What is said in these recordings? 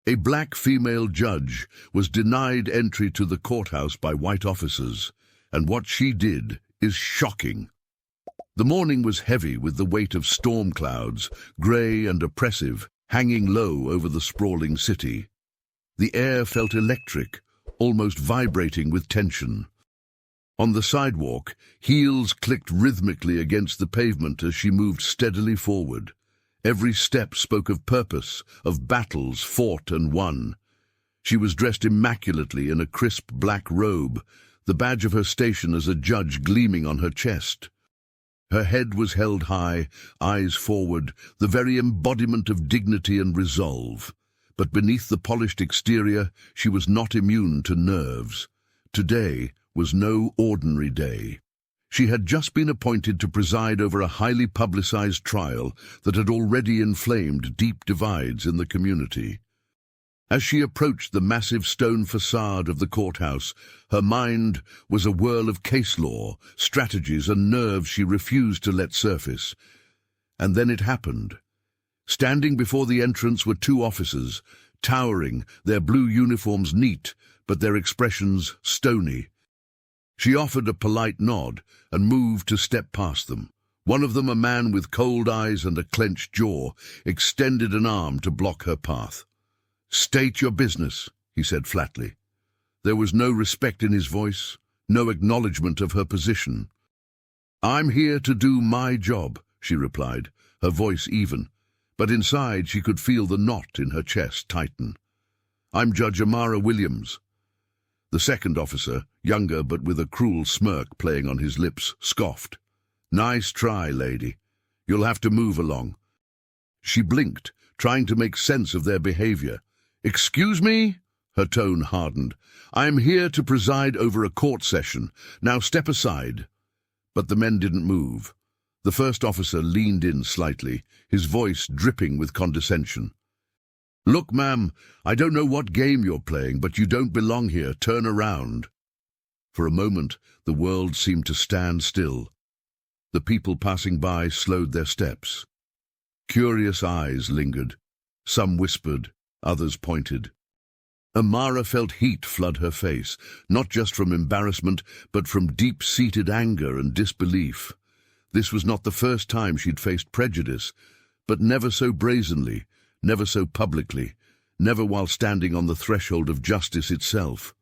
A black female judge was denied entry to the courthouse by white officers, and what she did is shocking. The morning was heavy with the weight of storm clouds, grey and oppressive, hanging low over the sprawling city. The air felt electric, almost vibrating with tension. On the sidewalk, heels clicked rhythmically against the pavement as she moved steadily forward. Every step spoke of purpose, of battles fought and won. She was dressed immaculately in a crisp black robe, the badge of her station as a judge gleaming on her chest. Her head was held high, eyes forward, the very embodiment of dignity and resolve. But beneath the polished exterior, she was not immune to nerves. Today was no ordinary day. She had just been appointed to preside over a highly publicized trial that had already inflamed deep divides in the community. As she approached the massive stone facade of the courthouse, her mind was a whirl of case law, strategies and nerves she refused to let surface. And then it happened. Standing before the entrance were two officers, towering, their blue uniforms neat, but their expressions stony. She offered a polite nod and moved to step past them. One of them, a man with cold eyes and a clenched jaw, extended an arm to block her path. "State your business," he said flatly. There was no respect in his voice, no acknowledgement of her position. "I'm here to do my job," she replied, her voice even, but inside she could feel the knot in her chest tighten. "I'm Judge Amara Williams." The second officer, younger but with a cruel smirk playing on his lips, scoffed. "Nice try, lady. You'll have to move along." She blinked, trying to make sense of their behavior. "Excuse me?" Her tone hardened. "I am here to preside over a court session. Now step aside." But the men didn't move. The first officer leaned in slightly, his voice dripping with condescension. "Look, ma'am, I don't know what game you're playing, but you don't belong here. Turn around." For a moment, the world seemed to stand still. The people passing by slowed their steps. Curious eyes lingered. Some whispered, others pointed. Amara felt heat flood her face, not just from embarrassment, but from deep-seated anger and disbelief. This was not the first time she'd faced prejudice, but never so brazenly, never so publicly, never while standing on the threshold of justice itself.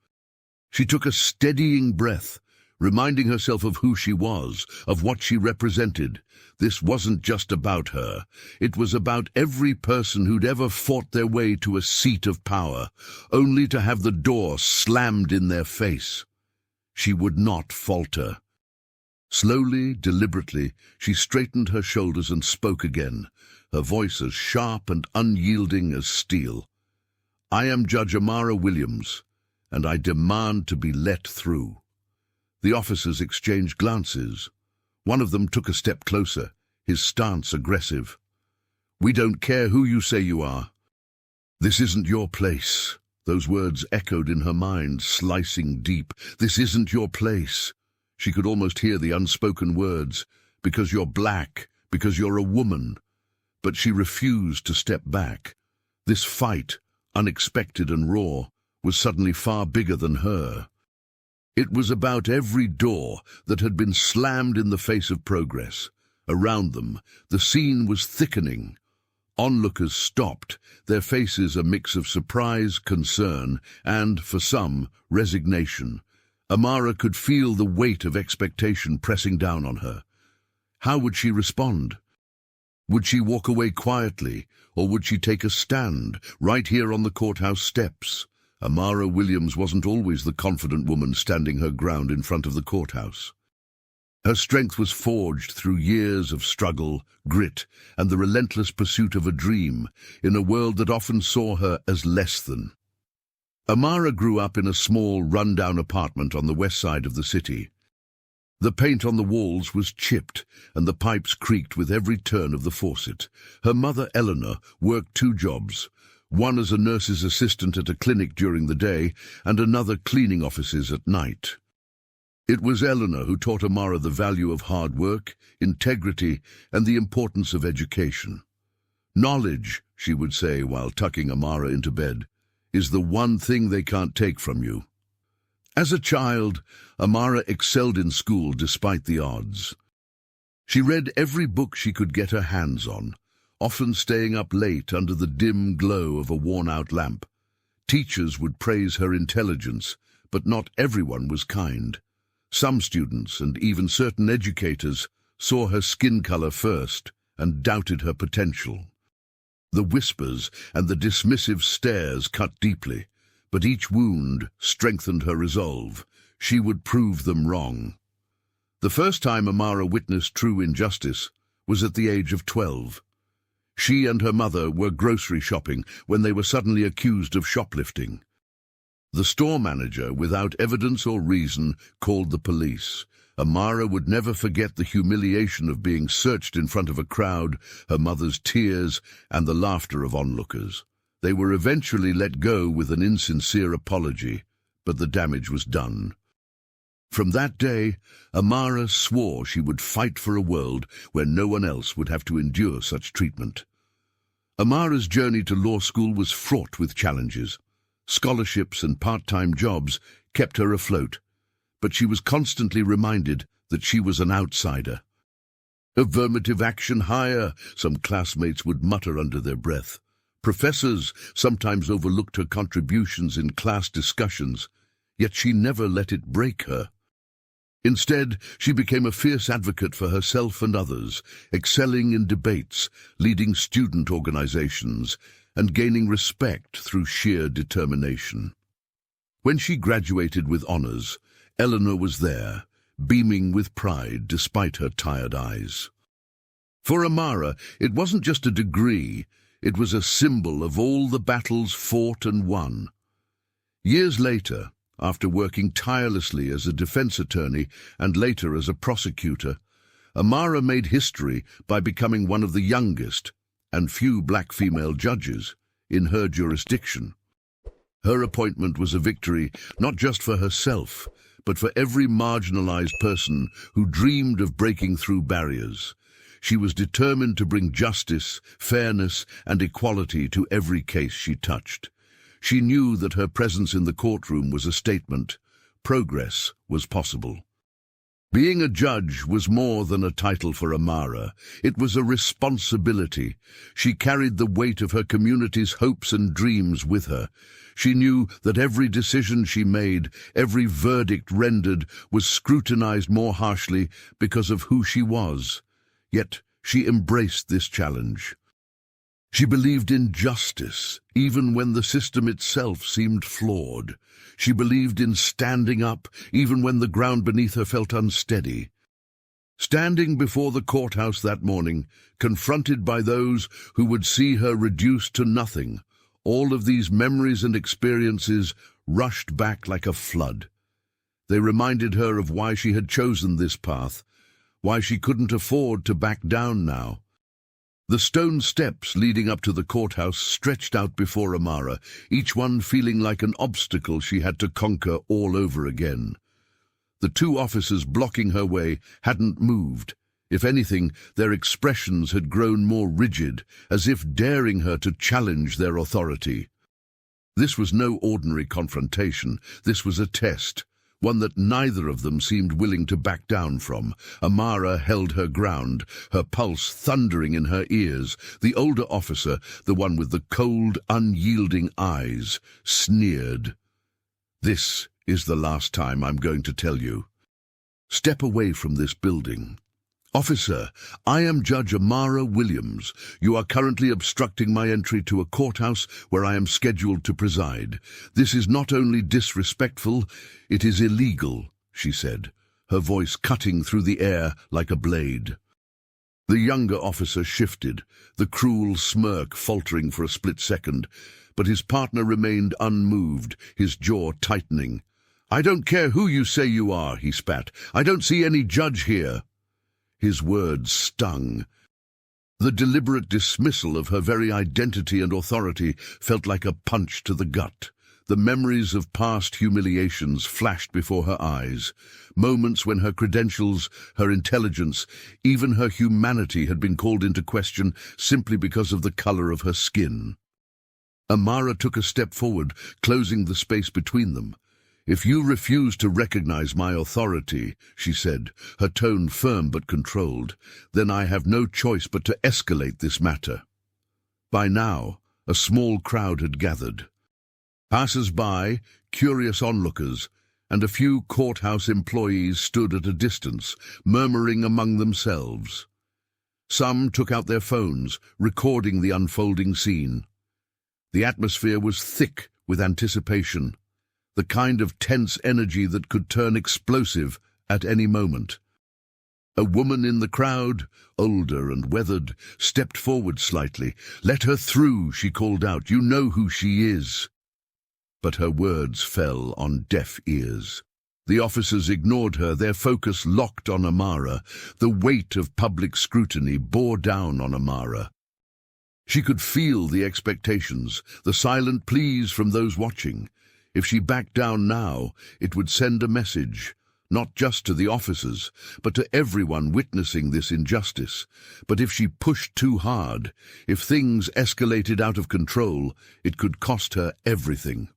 She took a steadying breath, reminding herself of who she was, of what she represented. This wasn't just about her. It was about every person who'd ever fought their way to a seat of power, only to have the door slammed in their face. She would not falter. Slowly, deliberately, she straightened her shoulders and spoke again, her voice as sharp and unyielding as steel. "I am Judge Amara Williams, and I demand to be let through." The officers exchanged glances. One of them took a step closer, his stance aggressive. "We don't care who you say you are." "This isn't your place." Those words echoed in her mind, slicing deep. "This isn't your place." She could almost hear the unspoken words, "because you're black, because you're a woman." But she refused to step back. This fight, unexpected and raw, was suddenly far bigger than her. It was about every door that had been slammed in the face of progress. Around them, the scene was thickening. Onlookers stopped, their faces a mix of surprise, concern, and, for some, resignation. Amara could feel the weight of expectation pressing down on her. How would she respond? Would she walk away quietly, or would she take a stand, right here on the courthouse steps? Amara Williams wasn't always the confident woman standing her ground in front of the courthouse. Her strength was forged through years of struggle, grit, and the relentless pursuit of a dream, in a world that often saw her as less than. Amara grew up in a small, run-down apartment on the west side of the city. The paint on the walls was chipped, and the pipes creaked with every turn of the faucet. Her mother, Eleanor, worked two jobs, one as a nurse's assistant at a clinic during the day, and another cleaning offices at night. It was Eleanor who taught Amara the value of hard work, integrity, and the importance of education. "Knowledge," she would say while tucking Amara into bed. is the one thing they can't take from you. As a child, Amara excelled in school despite the odds. She read every book she could get her hands on, often staying up late under the dim glow of a worn-out lamp. Teachers would praise her intelligence, but not everyone was kind. Some students, and even certain educators, saw her skin color first and doubted her potential. The whispers and the dismissive stares cut deeply, but each wound strengthened her resolve. She would prove them wrong. The first time Amara witnessed true injustice was at the age of 12. She and her mother were grocery shopping when they were suddenly accused of shoplifting. The store manager, without evidence or reason, called the police. Amara would never forget the humiliation of being searched in front of a crowd, her mother's tears, and the laughter of onlookers. They were eventually let go with an insincere apology, but the damage was done. From that day, Amara swore she would fight for a world where no one else would have to endure such treatment. Amara's journey to law school was fraught with challenges. Scholarships and part-time jobs kept her afloat, but she was constantly reminded that she was an outsider. "Affirmative action higher," some classmates would mutter under their breath. Professors sometimes overlooked her contributions in class discussions, yet she never let it break her. Instead, she became a fierce advocate for herself and others, excelling in debates, leading student organizations, and gaining respect through sheer determination. When she graduated with honors, Eleanor was there, beaming with pride despite her tired eyes. For Amara, it wasn't just a degree, it was a symbol of all the battles fought and won. Years later, after working tirelessly as a defense attorney and later as a prosecutor, Amara made history by becoming one of the youngest and few black female judges in her jurisdiction. Her appointment was a victory not just for herself, but for every marginalized person who dreamed of breaking through barriers. She was determined to bring justice, fairness, and equality to every case she touched. She knew that her presence in the courtroom was a statement. Progress was possible. Being a judge was more than a title for Amara. It was a responsibility. She carried the weight of her community's hopes and dreams with her. She knew that every decision she made, every verdict rendered, was scrutinized more harshly because of who she was. Yet she embraced this challenge. She believed in justice, even when the system itself seemed flawed. She believed in standing up, even when the ground beneath her felt unsteady. Standing before the courthouse that morning, confronted by those who would see her reduced to nothing, all of these memories and experiences rushed back like a flood. They reminded her of why she had chosen this path, why she couldn't afford to back down now. The stone steps leading up to the courthouse stretched out before Amara, each one feeling like an obstacle she had to conquer all over again. The two officers blocking her way hadn't moved. If anything, their expressions had grown more rigid, as if daring her to challenge their authority. This was no ordinary confrontation. This was a test, one that neither of them seemed willing to back down from. Amara held her ground, her pulse thundering in her ears. The older officer, the one with the cold, unyielding eyes, sneered. "This is the last time I'm going to tell you. Step away from this building." "Officer, I am Judge Amara Williams. You are currently obstructing my entry to a courthouse where I am scheduled to preside. This is not only disrespectful, it is illegal," she said, her voice cutting through the air like a blade. The younger officer shifted, the cruel smirk faltering for a split second, but his partner remained unmoved, his jaw tightening. "I don't care who you say you are," he spat. "I don't see any judge here." His words stung. The deliberate dismissal of her very identity and authority felt like a punch to the gut. The memories of past humiliations flashed before her eyes, moments when her credentials, her intelligence, even her humanity had been called into question simply because of the color of her skin. Amara took a step forward, closing the space between them. "If you refuse to recognize my authority," she said, her tone firm but controlled, "then I have no choice but to escalate this matter." By now, a small crowd had gathered. Passers-by, curious onlookers, and a few courthouse employees stood at a distance, murmuring among themselves. Some took out their phones, recording the unfolding scene. The atmosphere was thick with anticipation, the kind of tense energy that could turn explosive at any moment. A woman in the crowd, older and weathered, stepped forward slightly. "Let her through," she called out. "You know who she is." But her words fell on deaf ears. The officers ignored her, their focus locked on Amara. The weight of public scrutiny bore down on Amara. She could feel the expectations, the silent pleas from those watching. If she backed down now, it would send a message, not just to the officers, but to everyone witnessing this injustice. But if she pushed too hard, if things escalated out of control, it could cost her everything.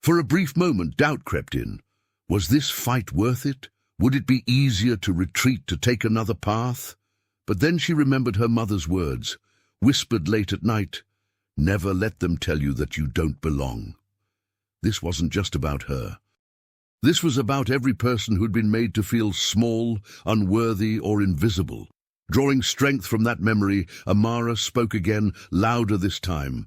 For a brief moment, doubt crept in. Was this fight worth it? Would it be easier to retreat, to take another path? But then she remembered her mother's words, whispered late at night, "Never let them tell you that you don't belong." This wasn't just about her. This was about every person who'd been made to feel small, unworthy, or invisible. Drawing strength from that memory, Amara spoke again, louder this time.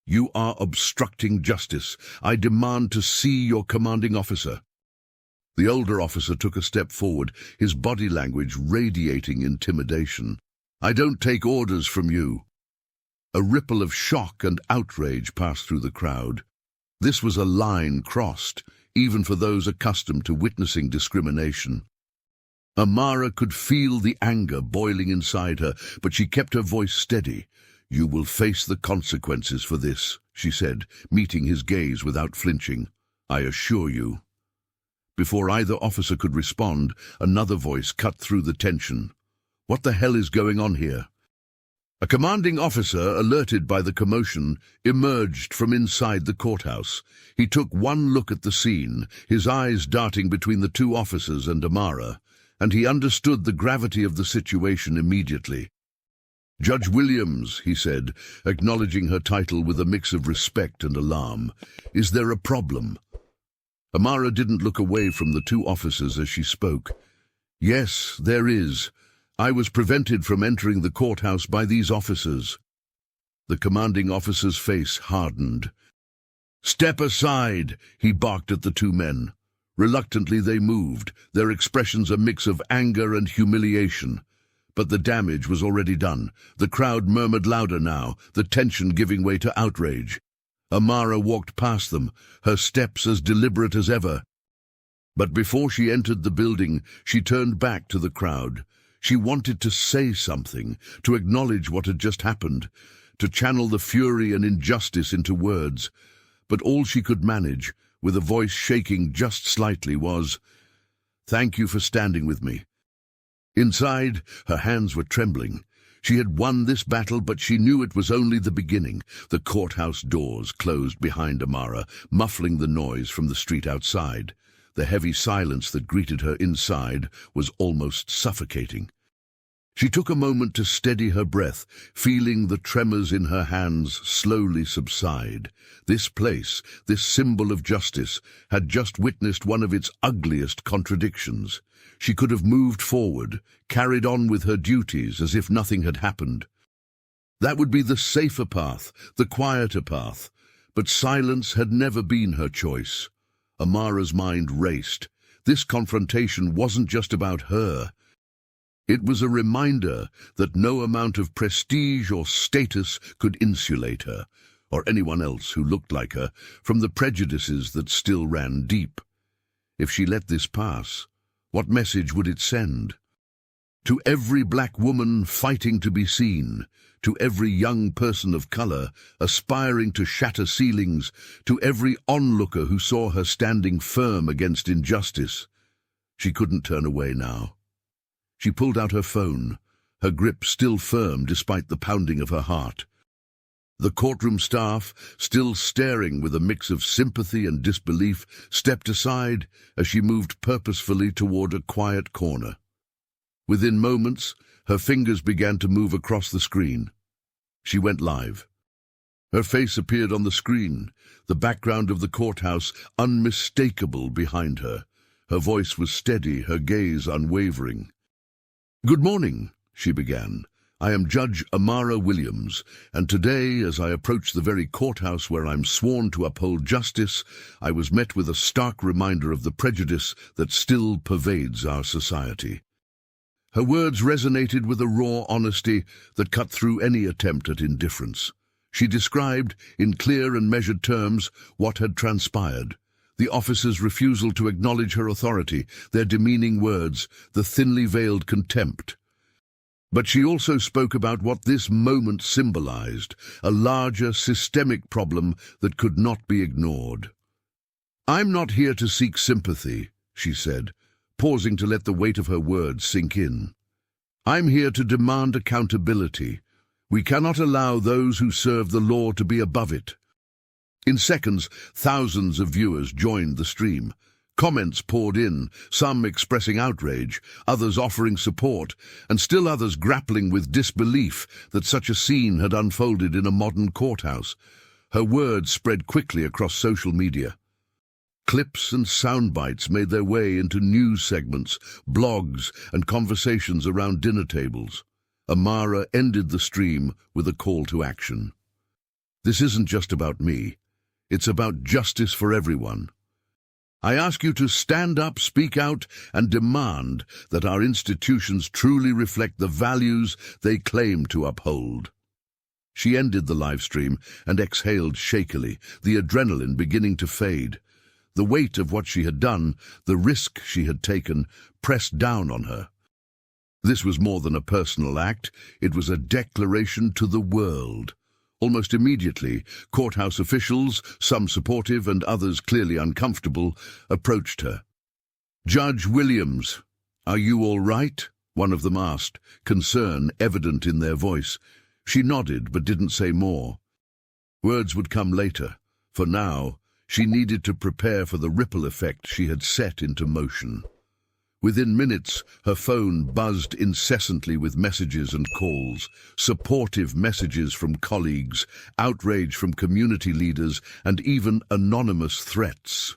"You are obstructing justice. I demand to see your commanding officer." The older officer took a step forward, his body language radiating intimidation. "I don't take orders from you." A ripple of shock and outrage passed through the crowd. This was a line crossed, even for those accustomed to witnessing discrimination. Amara could feel the anger boiling inside her, but she kept her voice steady. "You will face the consequences for this," she said, meeting his gaze without flinching. "I assure you." Before either officer could respond, another voice cut through the tension. "What the hell is going on here?" A commanding officer, alerted by the commotion, emerged from inside the courthouse. He took one look at the scene, his eyes darting between the two officers and Amara, and he understood the gravity of the situation immediately. "Judge Williams," he said, acknowledging her title with a mix of respect and alarm, "is there a problem?" Amara didn't look away from the two officers as she spoke. "Yes, there is. I was prevented from entering the courthouse by these officers." The commanding officer's face hardened. "Step aside," he barked at the two men. Reluctantly they moved, their expressions a mix of anger and humiliation. But the damage was already done. The crowd murmured louder now, the tension giving way to outrage. Amara walked past them, her steps as deliberate as ever. But before she entered the building, she turned back to the crowd. She wanted to say something, to acknowledge what had just happened, to channel the fury and injustice into words. But all she could manage, with a voice shaking just slightly, was, "Thank you for standing with me." Inside, her hands were trembling. She had won this battle, but she knew it was only the beginning. The courthouse doors closed behind Amara, muffling the noise from the street outside. The heavy silence that greeted her inside was almost suffocating. She took a moment to steady her breath, feeling the tremors in her hands slowly subside. This place, this symbol of justice, had just witnessed one of its ugliest contradictions. She could have moved forward, carried on with her duties as if nothing had happened. That would be the safer path, the quieter path. But silence had never been her choice. Amara's mind raced. This confrontation wasn't just about her. It was a reminder that no amount of prestige or status could insulate her, or anyone else who looked like her, from the prejudices that still ran deep. If she let this pass, what message would it send? To every black woman fighting to be seen, to every young person of color aspiring to shatter ceilings, to every onlooker who saw her standing firm against injustice. She couldn't turn away now. She pulled out her phone, her grip still firm despite the pounding of her heart. The courtroom staff, still staring with a mix of sympathy and disbelief, stepped aside as she moved purposefully toward a quiet corner. Within moments, her fingers began to move across the screen. She went live. Her face appeared on the screen, the background of the courthouse unmistakable behind her. Her voice was steady, her gaze unwavering. "Good morning," she began. "I am Judge Amara Williams, and today, as I approach the very courthouse where I'm sworn to uphold justice, I was met with a stark reminder of the prejudice that still pervades our society." Her words resonated with a raw honesty that cut through any attempt at indifference. She described, in clear and measured terms, what had transpired. The officers' refusal to acknowledge her authority, their demeaning words, the thinly veiled contempt. But she also spoke about what this moment symbolized, a larger systemic problem that could not be ignored. "I'm not here to seek sympathy," she said, pausing to let the weight of her words sink in. "I'm here to demand accountability. We cannot allow those who serve the law to be above it." In seconds, thousands of viewers joined the stream. Comments poured in, some expressing outrage, others offering support, and still others grappling with disbelief that such a scene had unfolded in a modern courthouse. Her words spread quickly across social media. Clips and sound bites made their way into news segments, blogs, and conversations around dinner tables. Amara ended the stream with a call to action. "This isn't just about me. It's about justice for everyone. I ask you to stand up, speak out, and demand that our institutions truly reflect the values they claim to uphold." She ended the live stream and exhaled shakily, the adrenaline beginning to fade. The weight of what she had done, the risk she had taken, pressed down on her. This was more than a personal act, it was a declaration to the world. Almost immediately, courthouse officials, some supportive and others clearly uncomfortable, approached her. "Judge Williams, are you all right?" one of them asked, concern evident in their voice. She nodded but didn't say more. Words would come later. For now, she needed to prepare for the ripple effect she had set into motion. Within minutes, her phone buzzed incessantly with messages and calls, supportive messages from colleagues, outrage from community leaders, and even anonymous threats.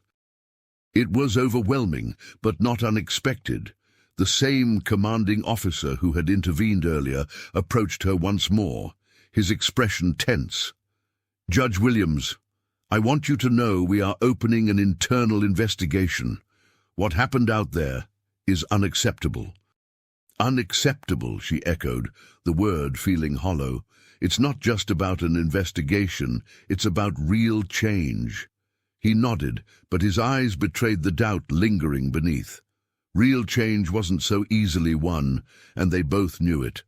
It was overwhelming, but not unexpected. The same commanding officer who had intervened earlier approached her once more, his expression tense. "Judge Williams, I want you to know we are opening an internal investigation. What happened out there is unacceptable." "Unacceptable," she echoed, the word feeling hollow. "It's not just about an investigation, it's about real change." He nodded, but his eyes betrayed the doubt lingering beneath. Real change wasn't so easily won, and they both knew it.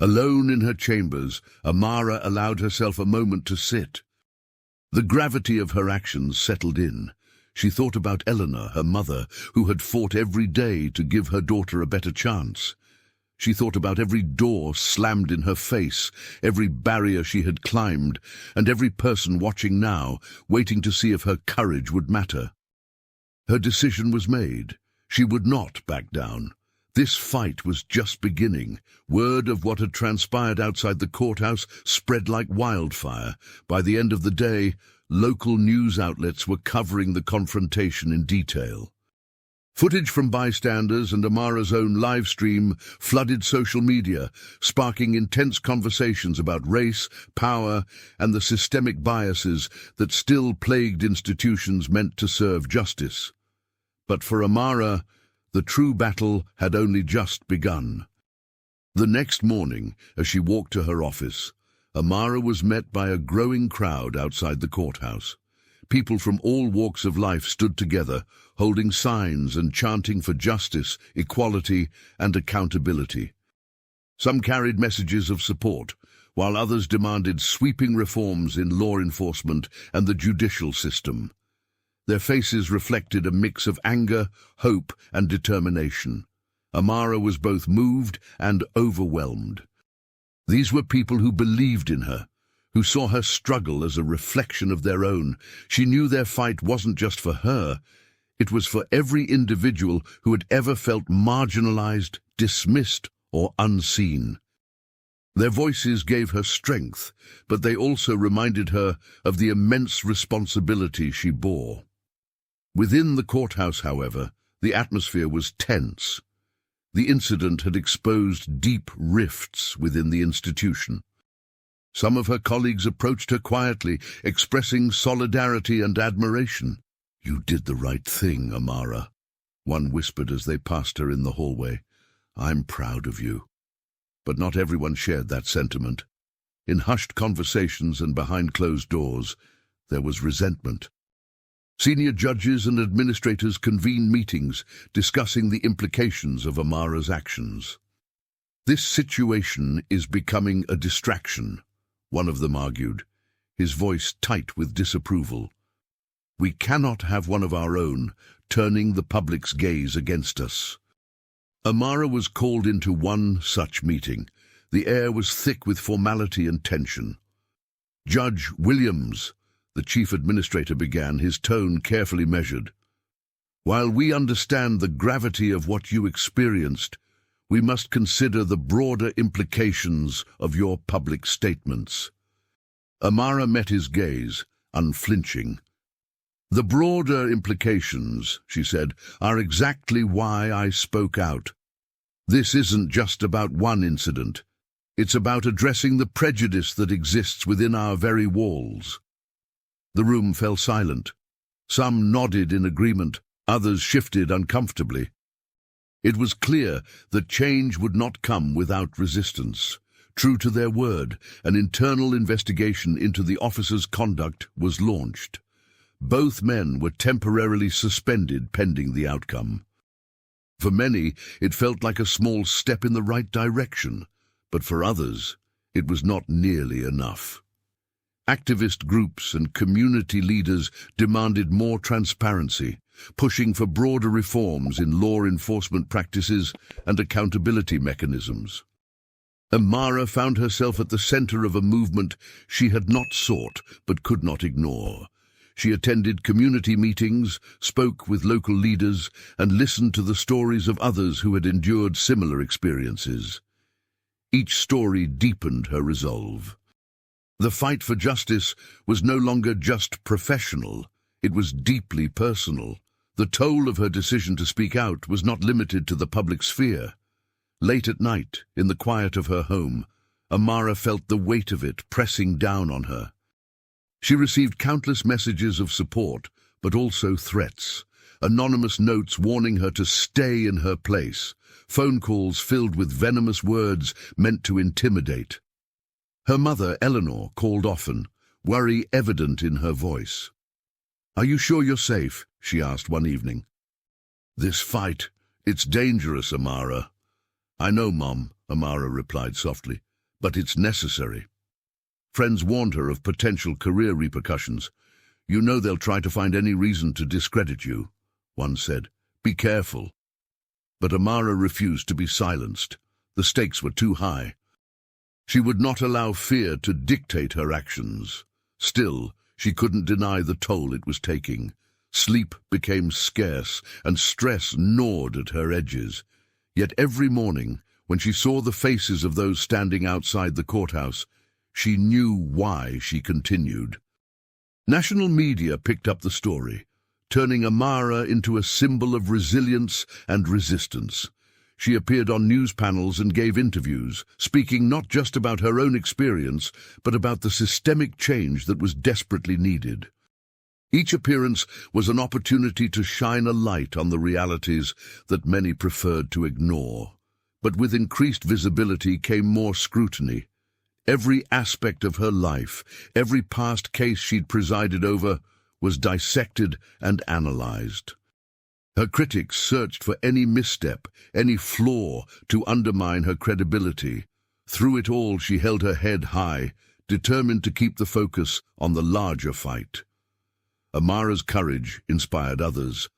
Alone in her chambers, Amara allowed herself a moment to sit. The gravity of her actions settled in. She thought about Eleanor, her mother, who had fought every day to give her daughter a better chance. She thought about every door slammed in her face, every barrier she had climbed, and every person watching now, waiting to see if her courage would matter. Her decision was made. She would not back down. This fight was just beginning. Word of what had transpired outside the courthouse spread like wildfire. By the end of the day, local news outlets were covering the confrontation in detail. Footage from bystanders and Amara's own live stream flooded social media, sparking intense conversations about race, power, and the systemic biases that still plagued institutions meant to serve justice. But for Amara, the true battle had only just begun. The next morning, as she walked to her office, Amara was met by a growing crowd outside the courthouse. People from all walks of life stood together, holding signs and chanting for justice, equality, and accountability. Some carried messages of support, while others demanded sweeping reforms in law enforcement and the judicial system. Their faces reflected a mix of anger, hope, and determination. Amara was both moved and overwhelmed. These were people who believed in her, who saw her struggle as a reflection of their own. She knew their fight wasn't just for her, it was for every individual who had ever felt marginalized, dismissed, or unseen. Their voices gave her strength, but they also reminded her of the immense responsibility she bore. Within the courthouse, however, the atmosphere was tense. The incident had exposed deep rifts within the institution. Some of her colleagues approached her quietly, expressing solidarity and admiration. "You did the right thing, Amara," one whispered as they passed her in the hallway. "I'm proud of you." But not everyone shared that sentiment. In hushed conversations and behind closed doors, there was resentment. Senior judges and administrators convened meetings discussing the implications of Amara's actions. "This situation is becoming a distraction," one of them argued, his voice tight with disapproval. "We cannot have one of our own turning the public's gaze against us." Amara was called into one such meeting. The air was thick with formality and tension. "Judge Williams," the chief administrator began, his tone carefully measured. "While we understand the gravity of what you experienced, we must consider the broader implications of your public statements." Amara met his gaze, unflinching. "The broader implications," she said, "are exactly why I spoke out. This isn't just about one incident. It's about addressing the prejudice that exists within our very walls." The room fell silent. Some nodded in agreement, others shifted uncomfortably. It was clear that change would not come without resistance. True to their word, an internal investigation into the officers' conduct was launched. Both men were temporarily suspended pending the outcome. For many, it felt like a small step in the right direction, but for others, it was not nearly enough. Activist groups and community leaders demanded more transparency, pushing for broader reforms in law enforcement practices and accountability mechanisms. Amara found herself at the center of a movement she had not sought but could not ignore. She attended community meetings, spoke with local leaders, and listened to the stories of others who had endured similar experiences. Each story deepened her resolve. The fight for justice was no longer just professional, it was deeply personal. The toll of her decision to speak out was not limited to the public sphere. Late at night, in the quiet of her home, Amara felt the weight of it pressing down on her. She received countless messages of support, but also threats. Anonymous notes warning her to stay in her place. Phone calls filled with venomous words meant to intimidate. Her mother, Eleanor, called often, worry evident in her voice. "Are you sure you're safe?" she asked one evening. "This fight, it's dangerous, Amara." "I know, Mom," Amara replied softly, "but it's necessary." Friends warned her of potential career repercussions. "You know they'll try to find any reason to discredit you," one said. "Be careful." But Amara refused to be silenced. The stakes were too high. She would not allow fear to dictate her actions. Still, she couldn't deny the toll it was taking. Sleep became scarce, and stress gnawed at her edges. Yet every morning, when she saw the faces of those standing outside the courthouse, she knew why she continued. National media picked up the story, turning Amara into a symbol of resilience and resistance. She appeared on news panels and gave interviews, speaking not just about her own experience, but about the systemic change that was desperately needed. Each appearance was an opportunity to shine a light on the realities that many preferred to ignore. But with increased visibility came more scrutiny. Every aspect of her life, every past case she'd presided over, was dissected and analyzed. Her critics searched for any misstep, any flaw to undermine her credibility. Through it all, she held her head high, determined to keep the focus on the larger fight. Amara's courage inspired others.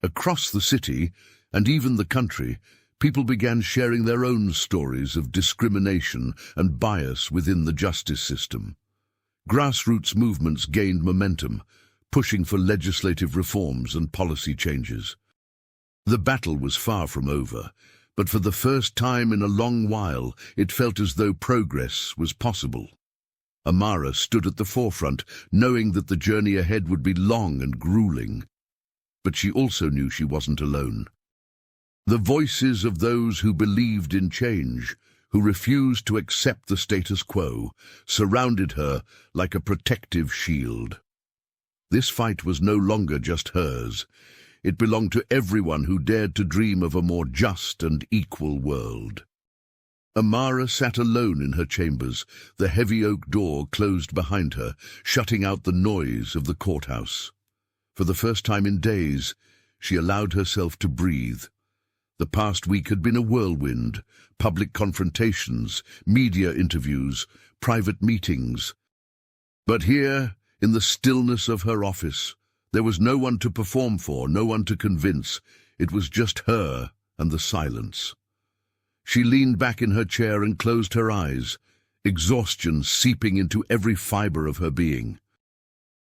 Across the city, and even the country, people began sharing their own stories of discrimination and bias within the justice system. Grassroots movements gained momentum, pushing for legislative reforms and policy changes. The battle was far from over, but for the first time in a long while, it felt as though progress was possible. Amara stood at the forefront, knowing that the journey ahead would be long and grueling. But she also knew she wasn't alone. The voices of those who believed in change, who refused to accept the status quo, surrounded her like a protective shield. This fight was no longer just hers. It belonged to everyone who dared to dream of a more just and equal world. Amara sat alone in her chambers, the heavy oak door closed behind her, shutting out the noise of the courthouse. For the first time in days, she allowed herself to breathe. The past week had been a whirlwind: public confrontations, media interviews, private meetings. But here, in the stillness of her office, there was no one to perform for, no one to convince. It was just her and the silence. She leaned back in her chair and closed her eyes, exhaustion seeping into every fiber of her being.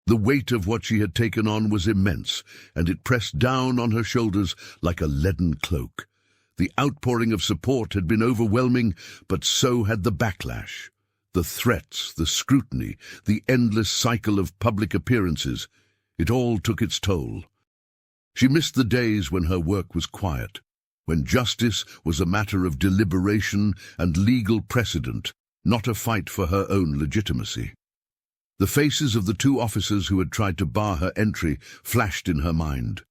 The weight of what she had taken on was immense, and it pressed down on her shoulders like a leaden cloak. The outpouring of support had been overwhelming, but so had the backlash. The threats, the scrutiny, the endless cycle of public appearances. It all took its toll. She missed the days when her work was quiet, when justice was a matter of deliberation and legal precedent, not a fight for her own legitimacy. The faces of the two officers who had tried to bar her entry flashed in her mind.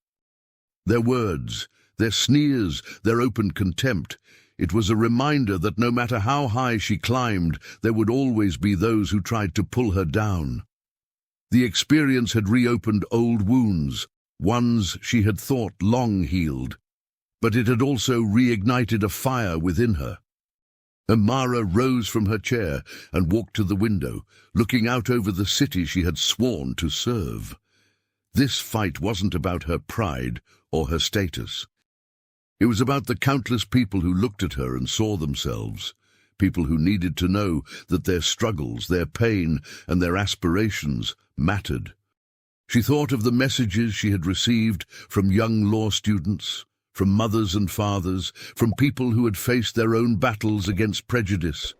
Their words, their sneers, their open contempt. It was a reminder that no matter how high she climbed, there would always be those who tried to pull her down. The experience had reopened old wounds, ones she had thought long healed, but it had also reignited a fire within her. Amara rose from her chair and walked to the window, looking out over the city she had sworn to serve. This fight wasn't about her pride or her status. It was about the countless people who looked at her and saw themselves, people who needed to know that their struggles, their pain, and their aspirations mattered. She thought of the messages she had received from young law students, from mothers and fathers, from people who had faced their own battles against prejudice.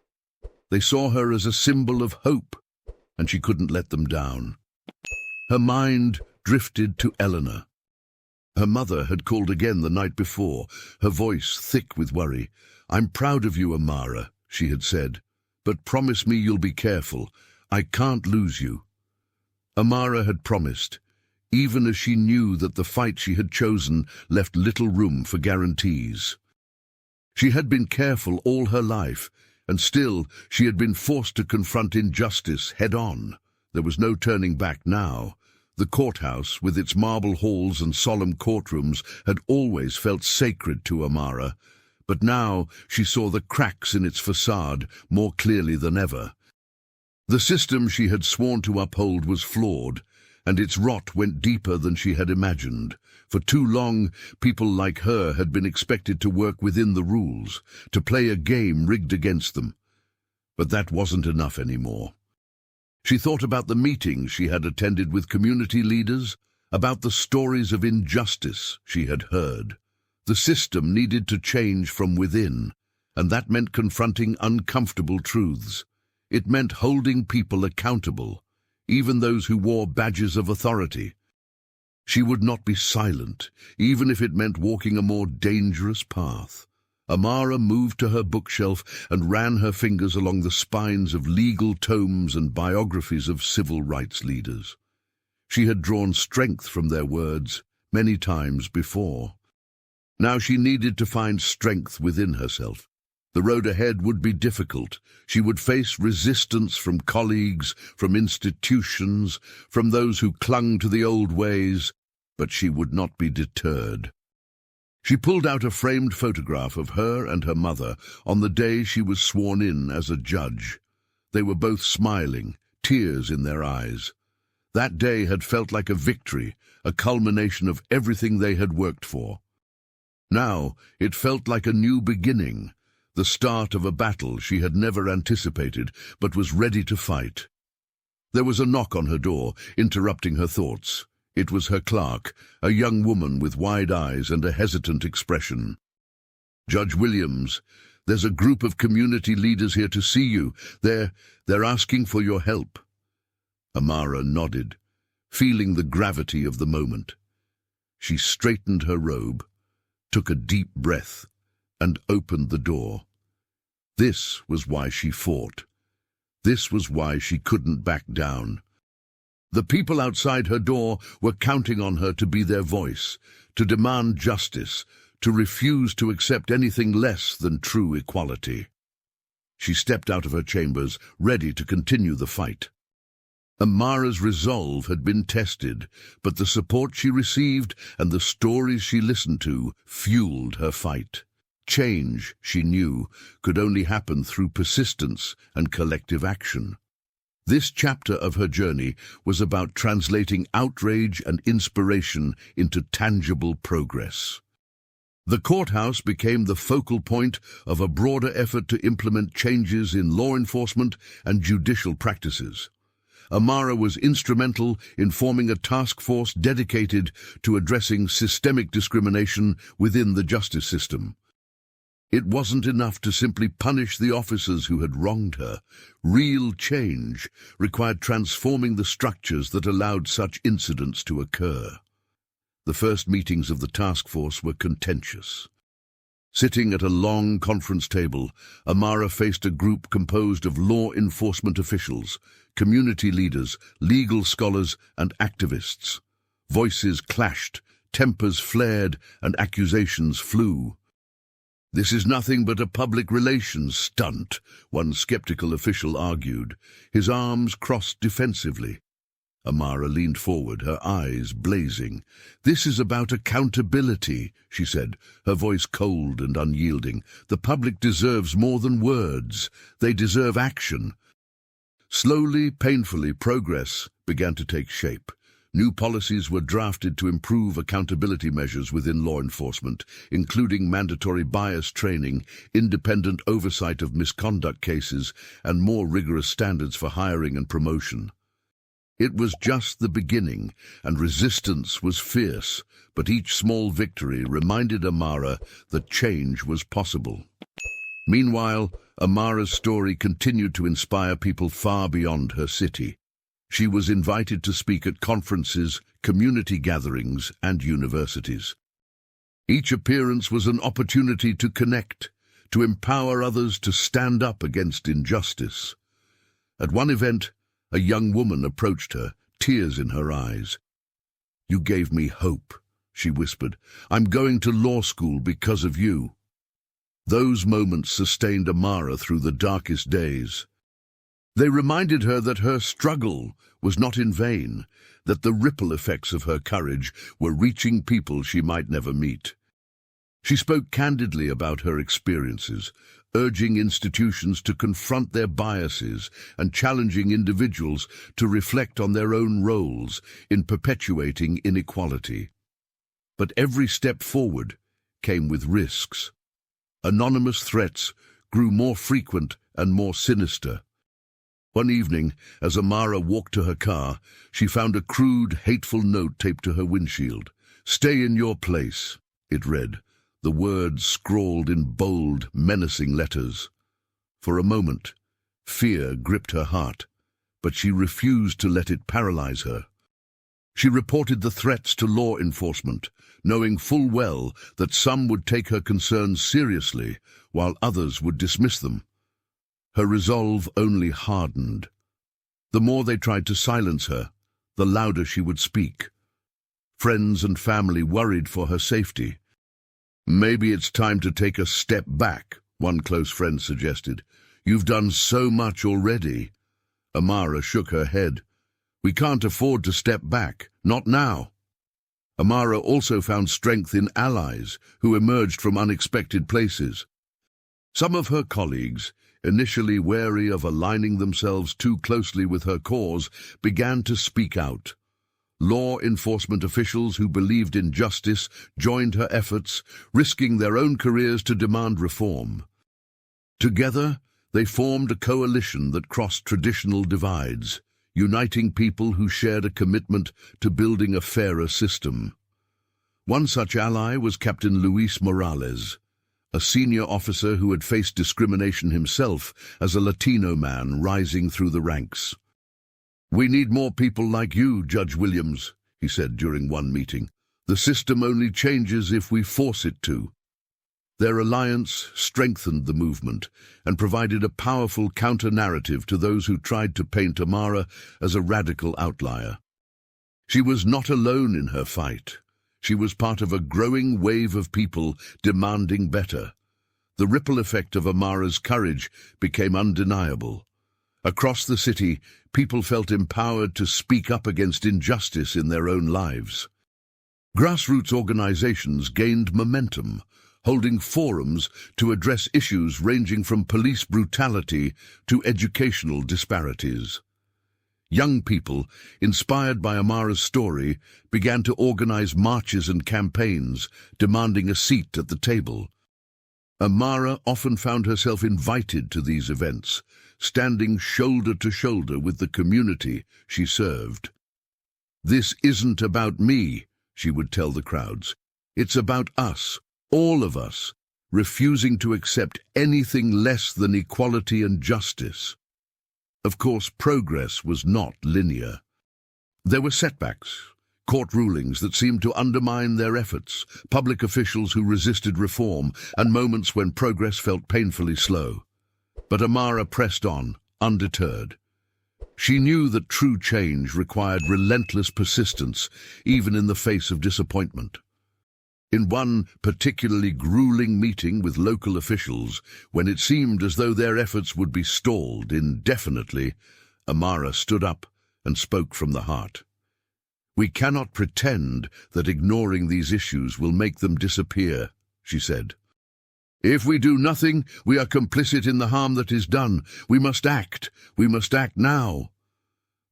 They saw her as a symbol of hope, and she couldn't let them down. Her mind drifted to Eleanor. Her mother had called again the night before, her voice thick with worry. "I'm proud of you, Amara," she had said, "but promise me you'll be careful. I can't lose you." Amara had promised, even as she knew that the fight she had chosen left little room for guarantees. She had been careful all her life, and still she had been forced to confront injustice head-on. There was no turning back now. The courthouse, with its marble halls and solemn courtrooms, had always felt sacred to Amara, but now she saw the cracks in its facade more clearly than ever. The system she had sworn to uphold was flawed, and its rot went deeper than she had imagined. For too long, people like her had been expected to work within the rules, to play a game rigged against them. But that wasn't enough anymore. She thought about the meetings she had attended with community leaders, about the stories of injustice she had heard. The system needed to change from within, and that meant confronting uncomfortable truths. It meant holding people accountable, even those who wore badges of authority. She would not be silent, even if it meant walking a more dangerous path. Amara moved to her bookshelf and ran her fingers along the spines of legal tomes and biographies of civil rights leaders. She had drawn strength from their words many times before. Now she needed to find strength within herself. The road ahead would be difficult. She would face resistance from colleagues, from institutions, from those who clung to the old ways, but she would not be deterred. She pulled out a framed photograph of her and her mother on the day she was sworn in as a judge. They were both smiling, tears in their eyes. That day had felt like a victory, a culmination of everything they had worked for. Now it felt like a new beginning, the start of a battle she had never anticipated but was ready to fight. There was a knock on her door, interrupting her thoughts. It was her clerk, a young woman with wide eyes and a hesitant expression. "Judge Williams, there's a group of community leaders here to see you. They're asking for your help." Amara nodded, feeling the gravity of the moment. She straightened her robe, took a deep breath, and opened the door. This was why she fought. This was why she couldn't back down. The people outside her door were counting on her to be their voice, to demand justice, to refuse to accept anything less than true equality. She stepped out of her chambers, ready to continue the fight. Amara's resolve had been tested, but the support she received and the stories she listened to fueled her fight. Change, she knew, could only happen through persistence and collective action. This chapter of her journey was about translating outrage and inspiration into tangible progress. The courthouse became the focal point of a broader effort to implement changes in law enforcement and judicial practices. Amara was instrumental in forming a task force dedicated to addressing systemic discrimination within the justice system. It wasn't enough to simply punish the officers who had wronged her. Real change required transforming the structures that allowed such incidents to occur. The first meetings of the task force were contentious. Sitting at a long conference table, Amara faced a group composed of law enforcement officials, community leaders, legal scholars, and activists. Voices clashed, tempers flared, and accusations flew. "This is nothing but a public relations stunt," one skeptical official argued, his arms crossed defensively. Amara leaned forward, her eyes blazing. "This is about accountability," she said, her voice cold and unyielding. "The public deserves more than words. They deserve action." Slowly, painfully, progress began to take shape. New policies were drafted to improve accountability measures within law enforcement, including mandatory bias training, independent oversight of misconduct cases, and more rigorous standards for hiring and promotion. It was just the beginning, and resistance was fierce, but each small victory reminded Amara that change was possible. Meanwhile, Amara's story continued to inspire people far beyond her city. She was invited to speak at conferences, community gatherings, and universities. Each appearance was an opportunity to connect, to empower others to stand up against injustice. At one event, a young woman approached her, tears in her eyes. "You gave me hope," she whispered. "I'm going to law school because of you." Those moments sustained Amara through the darkest days. They reminded her that her struggle was not in vain, that the ripple effects of her courage were reaching people she might never meet. She spoke candidly about her experiences, urging institutions to confront their biases and challenging individuals to reflect on their own roles in perpetuating inequality. But every step forward came with risks. Anonymous threats grew more frequent and more sinister. One evening, as Amara walked to her car, she found a crude, hateful note taped to her windshield. "Stay in your place," it read, the words scrawled in bold, menacing letters. For a moment, fear gripped her heart, but she refused to let it paralyze her. She reported the threats to law enforcement, knowing full well that some would take her concerns seriously, while others would dismiss them. Her resolve only hardened. The more they tried to silence her, the louder she would speak. Friends and family worried for her safety. "Maybe it's time to take a step back," one close friend suggested. "You've done so much already." Amara shook her head. "We can't afford to step back, not now." Amara also found strength in allies who emerged from unexpected places. Some of her colleagues, initially wary of aligning themselves too closely with her cause, began to speak out. Law enforcement officials who believed in justice joined her efforts, risking their own careers to demand reform. Together, they formed a coalition that crossed traditional divides, uniting people who shared a commitment to building a fairer system. One such ally was Captain Luis Morales, a senior officer who had faced discrimination himself as a Latino man rising through the ranks. "We need more people like you, Judge Williams," he said during one meeting. "The system only changes if we force it to." Their alliance strengthened the movement and provided a powerful counter-narrative to those who tried to paint Amara as a radical outlier. She was not alone in her fight. She was part of a growing wave of people demanding better. The ripple effect of Amara's courage became undeniable. Across the city, people felt empowered to speak up against injustice in their own lives. Grassroots organizations gained momentum, holding forums to address issues ranging from police brutality to educational disparities. Young people, inspired by Amara's story, began to organize marches and campaigns, demanding a seat at the table. Amara often found herself invited to these events, standing shoulder to shoulder with the community she served. "This isn't about me," she would tell the crowds. "It's about us, all of us, refusing to accept anything less than equality and justice." Of course, progress was not linear. There were setbacks, court rulings that seemed to undermine their efforts, public officials who resisted reform, and moments when progress felt painfully slow. But Amara pressed on, undeterred. She knew that true change required relentless persistence, even in the face of disappointment. In one particularly grueling meeting with local officials, when it seemed as though their efforts would be stalled indefinitely, Amara stood up and spoke from the heart. "We cannot pretend that ignoring these issues will make them disappear," she said. "If we do nothing, we are complicit in the harm that is done. We must act. We must act now."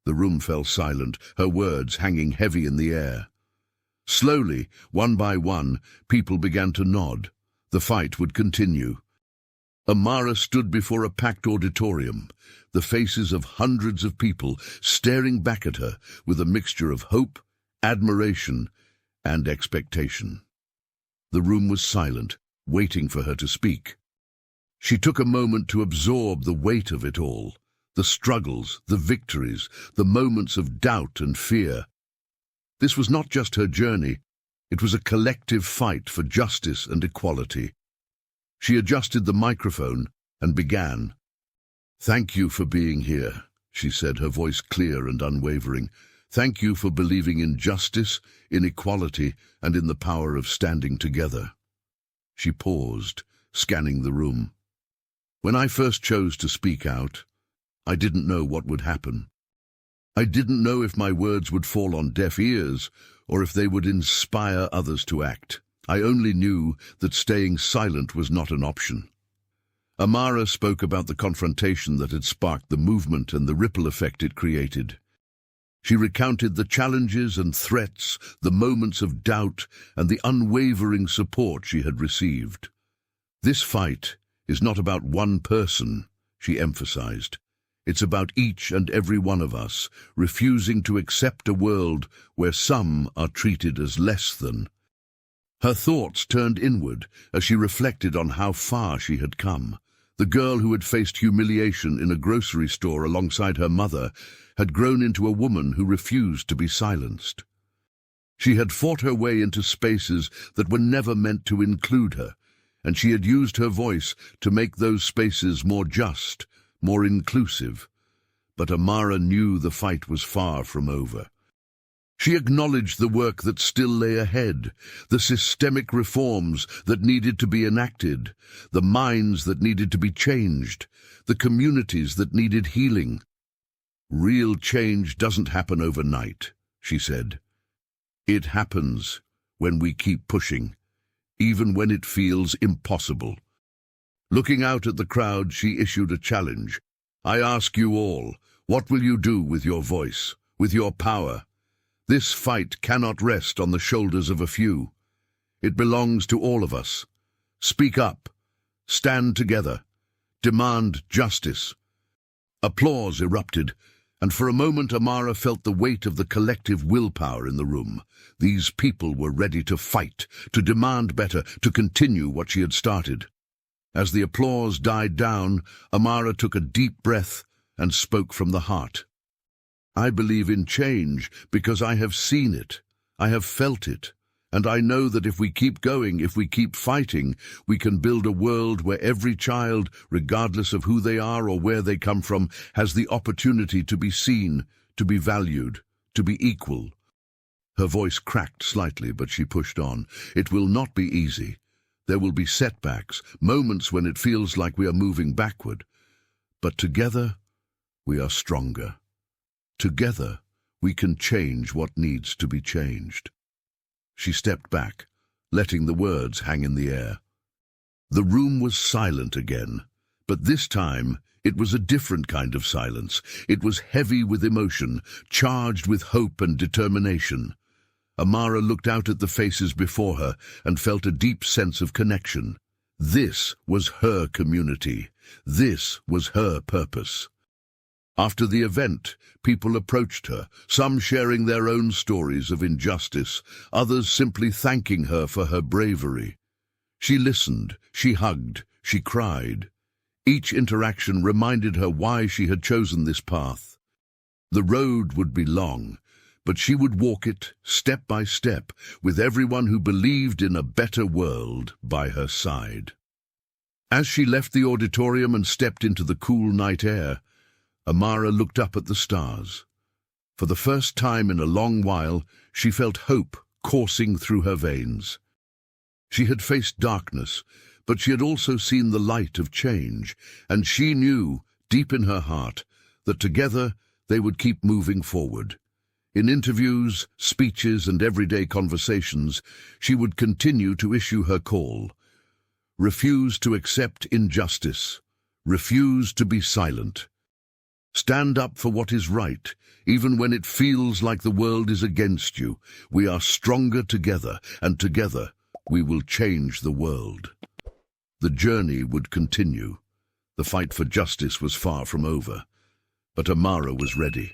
The room fell silent, her words hanging heavy in the air. Slowly, one by one, people began to nod. The fight would continue. Amara stood before a packed auditorium, the faces of hundreds of people staring back at her with a mixture of hope, admiration, and expectation. The room was silent, waiting for her to speak. She took a moment to absorb the weight of it all, the struggles, the victories, the moments of doubt and fear. This was not just her journey, it was a collective fight for justice and equality. She adjusted the microphone and began. "Thank you for being here," she said, her voice clear and unwavering. "Thank you for believing in justice, in equality, and in the power of standing together." She paused, scanning the room. "When I first chose to speak out, I didn't know what would happen. I didn't know if my words would fall on deaf ears or if they would inspire others to act. I only knew that staying silent was not an option." Amara spoke about the confrontation that had sparked the movement and the ripple effect it created. She recounted the challenges and threats, the moments of doubt, and the unwavering support she had received. "This fight is not about one person," she emphasized. "It's about each and every one of us, refusing to accept a world where some are treated as less than." Her thoughts turned inward as she reflected on how far she had come. The girl who had faced humiliation in a grocery store alongside her mother had grown into a woman who refused to be silenced. She had fought her way into spaces that were never meant to include her, and she had used her voice to make those spaces more just, more inclusive. But Amara knew the fight was far from over. She acknowledged the work that still lay ahead, the systemic reforms that needed to be enacted, the minds that needed to be changed, the communities that needed healing. "Real change doesn't happen overnight," she said. "It happens when we keep pushing, even when it feels impossible." Looking out at the crowd, she issued a challenge. "I ask you all, what will you do with your voice, with your power?" This fight cannot rest on the shoulders of a few. It belongs to all of us. Speak up. Stand together. Demand justice. Applause erupted, and for a moment Amara felt the weight of the collective willpower in the room. These people were ready to fight, to demand better, to continue what she had started. As the applause died down, Amara took a deep breath and spoke from the heart. I believe in change because I have seen it, I have felt it, and I know that if we keep going, if we keep fighting, we can build a world where every child, regardless of who they are or where they come from, has the opportunity to be seen, to be valued, to be equal. Her voice cracked slightly, but she pushed on. It will not be easy. There will be setbacks, moments when it feels like we are moving backward. But together, we are stronger. Together, we can change what needs to be changed. She stepped back, letting the words hang in the air. The room was silent again, but this time it was a different kind of silence. It was heavy with emotion, charged with hope and determination. Amara looked out at the faces before her and felt a deep sense of connection. This was her community. This was her purpose. After the event, people approached her, some sharing their own stories of injustice, others simply thanking her for her bravery. She listened, she hugged, she cried. Each interaction reminded her why she had chosen this path. The road would be long, but she would walk it step by step, with everyone who believed in a better world by her side. As she left the auditorium and stepped into the cool night air, Amara looked up at the stars. For the first time in a long while, she felt hope coursing through her veins. She had faced darkness, but she had also seen the light of change, and she knew, deep in her heart, that together they would keep moving forward. In interviews, speeches, and everyday conversations, she would continue to issue her call. Refuse to accept injustice. Refuse to be silent. Stand up for what is right, even when it feels like the world is against you. We are stronger together, and together we will change the world. The journey would continue. The fight for justice was far from over, but Amara was ready.